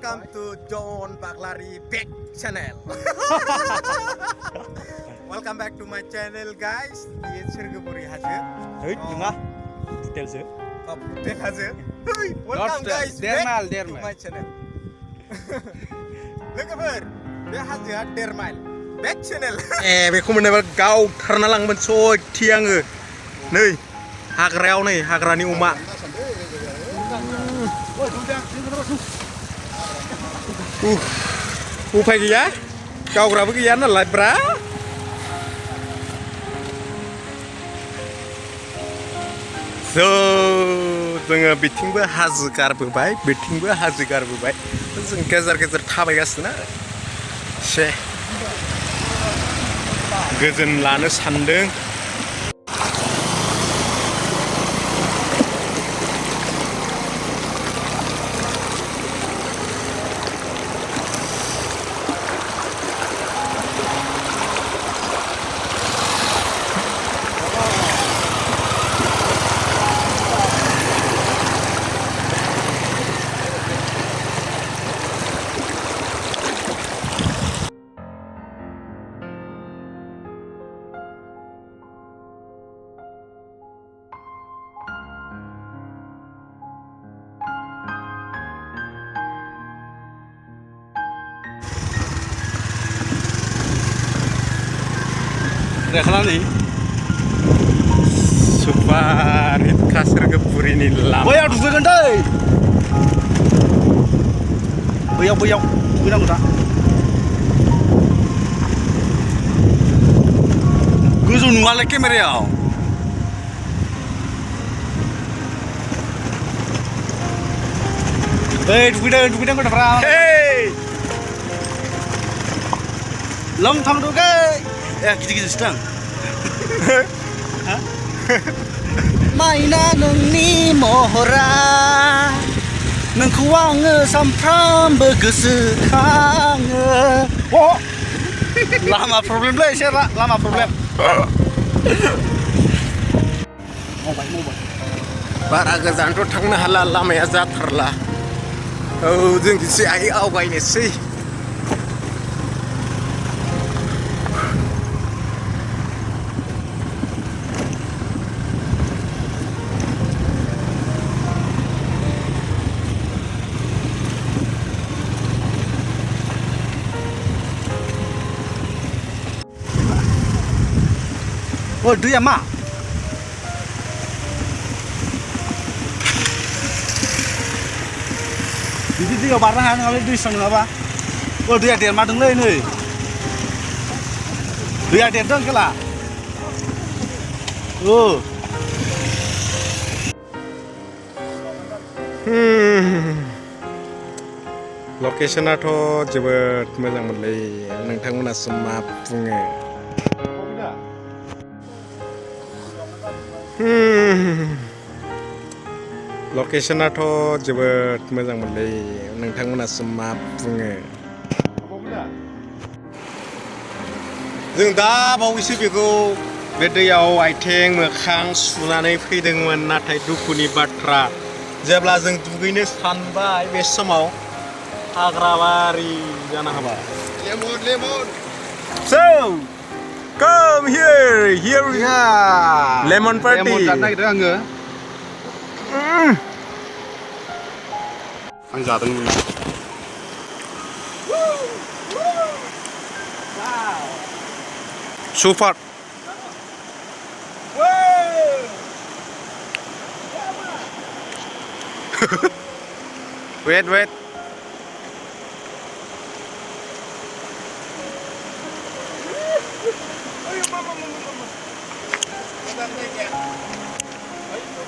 Welcome to John Baglary Back channel. Welcome back to my channel, guys. Di SwrgwPuri hasil. Hey, dengar? Detail sih. Back hasil. Welcome guys back to my channel. Lookable. Back hasil dermal. Back channel. Beku menebar gau ternalang mencoy tiang nih. Hagrau nih, hagrani umak. Upay gaya, kau berapa gaya nalar bra? So, dengan biting bah hasil karbu baik, biting bah hasil karbu baik. Terus kejar thabai gasna. Sheh, gezen lana sandeng. Reklam nih, suparit SwrgwPuri ini lama. Boyang dua gantai. Boyang, bilang udah. Gue tuh nunggu kamera ya. Dua gue udah pernah. Hey, Long thang tuh guys. Gitu sedang. Mainan nongni mohora, nengkuang sampram berkesekang. Oh, lama problem lah, saya lama problem. Mau. Bara gazan tuh thang nah halal lama ya zater lah. Oh, jeng si ai au gai nih sih. Oh, dia mak. Jadi dia barang kalau di sana apa? Oh, dia madeng lah ini. Dia dong kela. Oh. Location-nya जोबोद मोजां मोनलै नोंथांमोना मा बुङो Location-nya जोबोद मोजां मोनलै नोंथांमोना मा बुङो जों दा बावैसो बेखौ बे दैयाव आथिं मोखां सुनानै फैदोंमोन नाथाय दुखुनि बाथ्रा जेब्ला जों दुगैनो सानबाय बे समाव हाग्राबारि जाना हाबाय lemon so come here we are lemon party lemon जानो नागिरदों आङो आं जादोंमोन super wait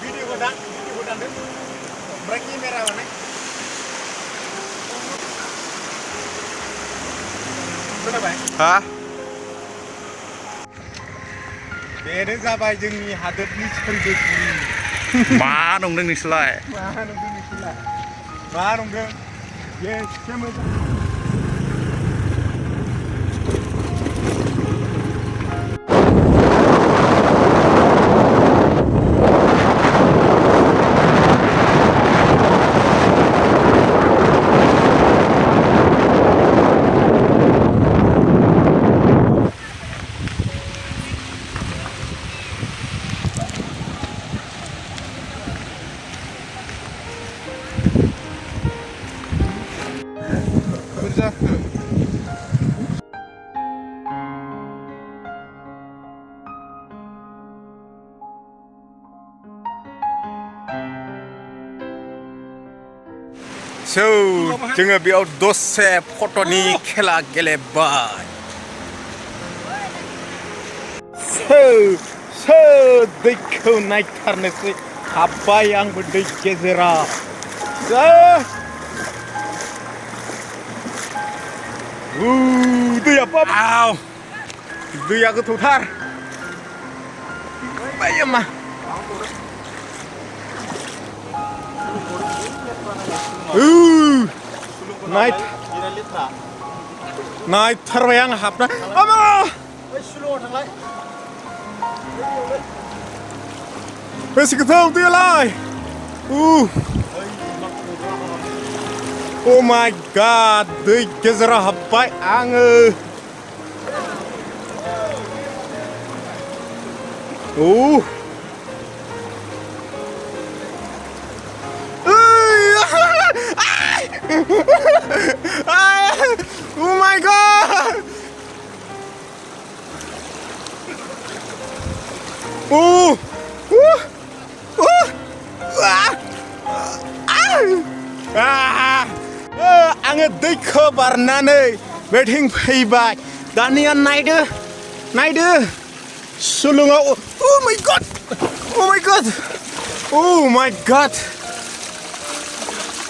video ko dan breaking merah mana Sudah baik ha बेनो जाबाय जोंनि हादोरनि SwrgwPuri मा नंदों नोंसोरलाय मा नंदों एसे मोजां Asha. So, जोङो बेयाव दसे फट'नि खेला गेलेबाय. So दैखौ नायथारनोसै हाबबाय आंबो दै गेजेराव. दैया बाव दैया गोथौथार. बायो मा नायथारबाय आं हाबना. बेसे गोथौ दैयालाय. Oh my god, दै गेजेराव हाबबाय आङो. Oh my god. आङो दैखौ बारनानै बेथिं फैबाय. दानिया नायदो सुलुङाव. Oh my god.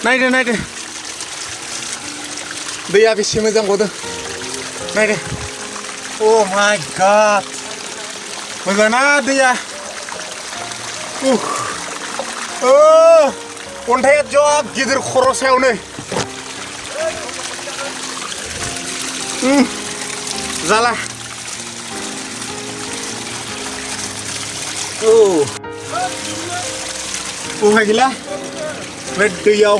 नायदो दैया बेसे मोजां गदों. नायदो. Oh my god. मोजां ना दैया. अन्थाइया जब गिदिर खर' सायावनो. जाला. उफाय गैला बे दैयाव.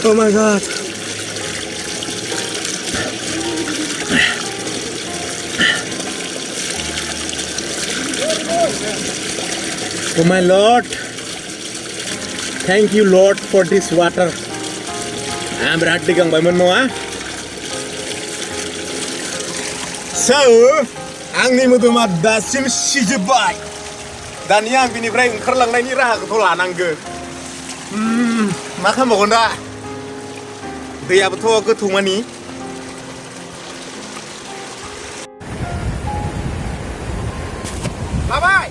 Oh my god. Oh my Lord. Thank you Lord for this water. I'm berat digangbaयमोन नङा. So आंनि मोदोमा दासिम सिजोबबाय. दानिया आं बिनिफ्राय ओंखारलांनायनि राहाखौ लानांगोन. मा खालामबावगोन दा. दैयाबोथ' गोथौमानि. लाबाय.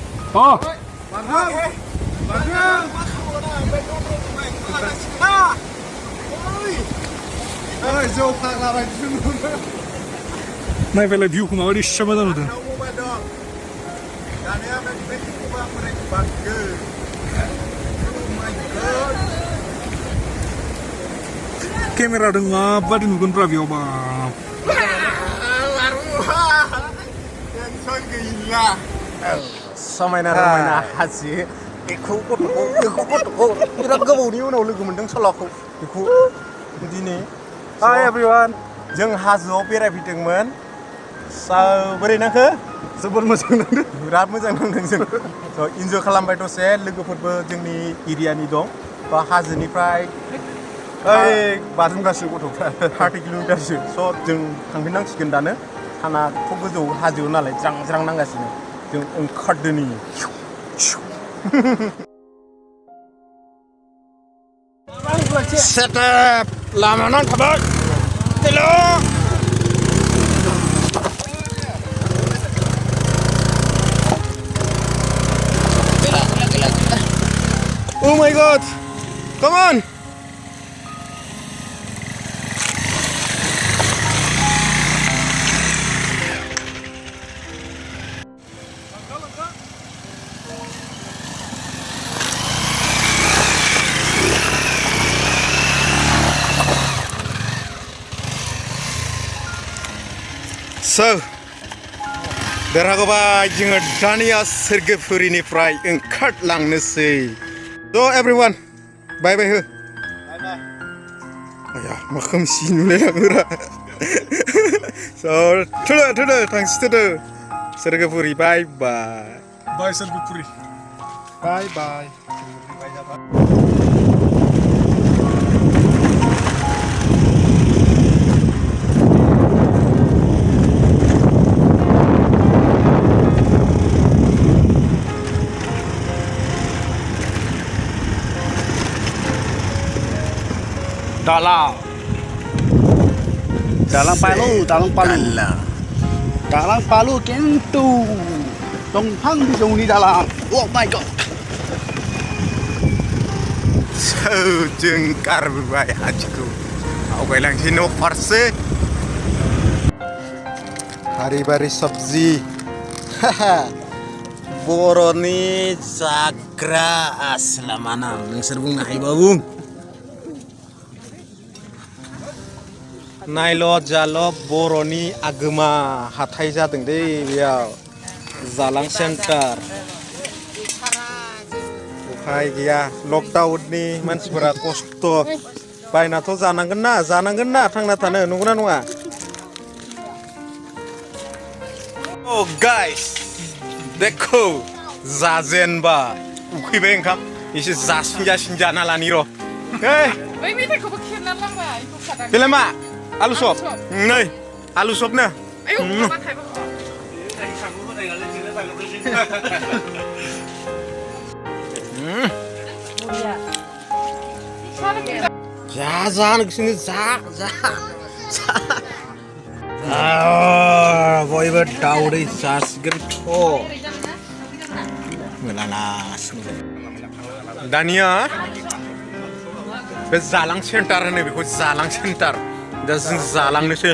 नायफैलाय भिउखौ माबायदि इसे मोजां नुदों. केमेरा दं माबायदि नुगोनब्रा बेयावबा. समायना रमायना हाजो. बेखौ गथ'खौ बिराद गोबावनि उनाव लोगो मोनदों सलाखौ. बेखौ दिनै. Hi everyone. जों हाजोआव बेरायफैदोंमोन. बोरै नांखो? जोबोर मोजां नांदों. बिराद मोजां नांदों जों. इन्जय खालामबाय दसे. लोगोफोरबो जोंनि एरियानि दं. हाजोनिफ्राय बाज्रुमगासिनो गथ'फ्रा 30 किल'मिटारसो. जों थांफिननांसिगोन दानो. सानाथ' गोजौ हाजोआव नालाय ज्रां नांगासिनो. जों ओंखारदोनि. सेटआप लामा नांथाबाय. हेल'. Oh my god. Come on. So, देरहागोबाय जोङो दानिया SwrgwPuriनिफ्राय ओंखारलांनोसै. So everyone, bye bye हो. आया मा खोमसि नुलायलाङोरा. So थोदो थांसै थोदो. SwrgwPuri bye bye. Bye SwrgwPuri. Bye bye. Dalang palu kentu dongphang bijauनि dalang. Oh my god. जों गारबोबाय हाथिखौ आवगायलांसै न' फारसे हारिबारि सब्जि बर'नि जाग्रा आसला नाम नोंसोर बुंनो हायोबा बुं नायल' जाल' बर'नि आगोमा हाथाय जादों दे बेयाव जालां सेन्टार उफाय गैया लकडाउननि मानसिफोरा खस्थ' बायनाथ' जानांगोन ना थांना थानो नंगौना नङा अ गाइस देखो जाजेनबाय उखैबाय ओंखाम एसे जासिन जाना लानि र' बै मेथाइखौबो खेरना लांबाय बेलाय मा आलु सब नै आलु सब नो आयौ माबा थाइबा जा नोंसिनि जा बयबो दाउदै जासिगोनथ' मोलालास दानिया बे जालां सेन्टार होनो बेखौ जालां सेन्टार दा जों जालांनोसै